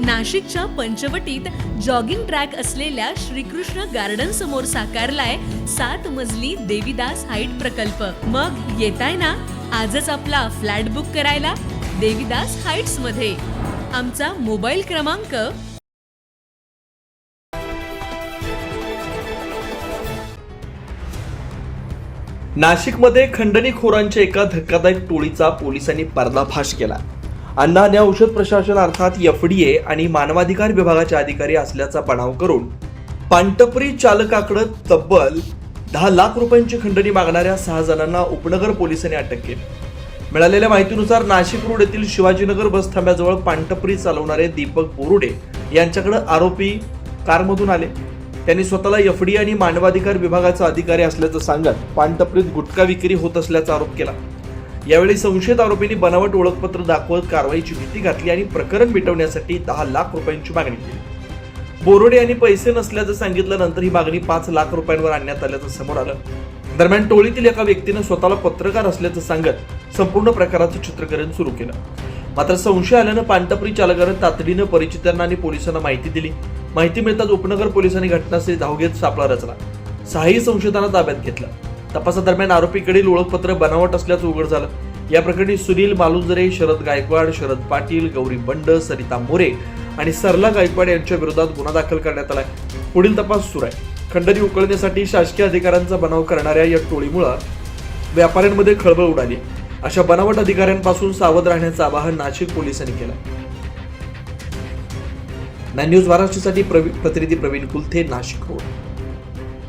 नाशिकच्या पंचवटीत jogging track असलेल्या Shrikrishna garden समोर साकारलाय 7 मजली देवीदास हाईट प्रकल्प। मग येताय ना आजच आपला फ्लॅट बुक करायला देवीदास हाईट्स मध्ये। आमचा मोबाईल क्रमांक नाशिकमध्ये खंडणीखोरांच्या एका धक्कादायक टोळीचा पोलिसांनी पर्दाफाश केला। अन्न आणि औषध प्रशासन अर्थात एफडीए आणि मानवाधिकार विभागाचे अधिकारी असल्याचा बनाव करून पानटपरी चालकाकडे तब्बल 10 लाख रुपयांची खंडणी मागणाऱ्या 6 जणांना उपनगर पोलिसांनी अटक केली। मिळालेल्या माहितीनुसार नाशिक रोड येथील शिवाजीनगर बस थांब्याजवळ पानटपरी चालवणारे दीपक बोरुडे यांच्याकडे आरोपी कारमधून आले। त्यांनी स्वतःला एफडीए आणि मानवाधिकार विभागाचा अधिकारी असल्याचं सांगत पानटपरीत गुटखा विक्री होत असल्याचा आरोप केला। यावेळी संशयित आरोपींनी बनावट ओळखपत्र दाखवत कारवाईची भीती घातली आणि प्रकरण मिटवण्यासाठी 10 लाख रुपयांची मागणी केली। बोरुडे यांनी पैसे नसल्याचं सांगितल्यानंतर ही मागणी 5 लाख रुपयांवर आणण्यात आल्याचं समोर आलं। दरम्यान टोळीतील एका व्यक्तीने स्वतःला पत्रकार असल्याचं सांगत संपूर्ण प्रकाराचं चित्रीकरण सुरू केलं। मात्र संशय आल्यानं पानटपरी चालकानं तातडीनं परिचितांना आणि पोलिसांना माहिती दिली। माहिती मिळताच उपनगर पोलिसांनी घटनास्थळी धाव घेत सापळा रचला। 6 संशयितांना ताब्यात घेतलं। तपासादरम्यान आरोपीकडील ओळखपत्र बनावट असल्याचं उघड झालं। या प्रकरणी सुनील मालुंजरे, शरद गायकवाड, शरद पाटील, गौरी बंड, सरिता मोरे आणि सरला गायकवाड यांच्या विरोधात गुन्हा दाखल करण्यात आलाय। पुढील तपास सुरू आहे। खंडणी उकळण्यासाठी शासकीय अधिकाऱ्यांचा बनाव करणाऱ्या या टोळीमुळे व्यापाऱ्यांमध्ये खळबळ उडाली। अशा बनावट अधिकाऱ्यांपासून सावध राहण्याचं आवाहन नाशिक पोलिसांनी केलं। 9 न्यूज महाराष्ट्रासाठी प्रतिनिधी प्रवीण कुलथे, नाशिक रोड।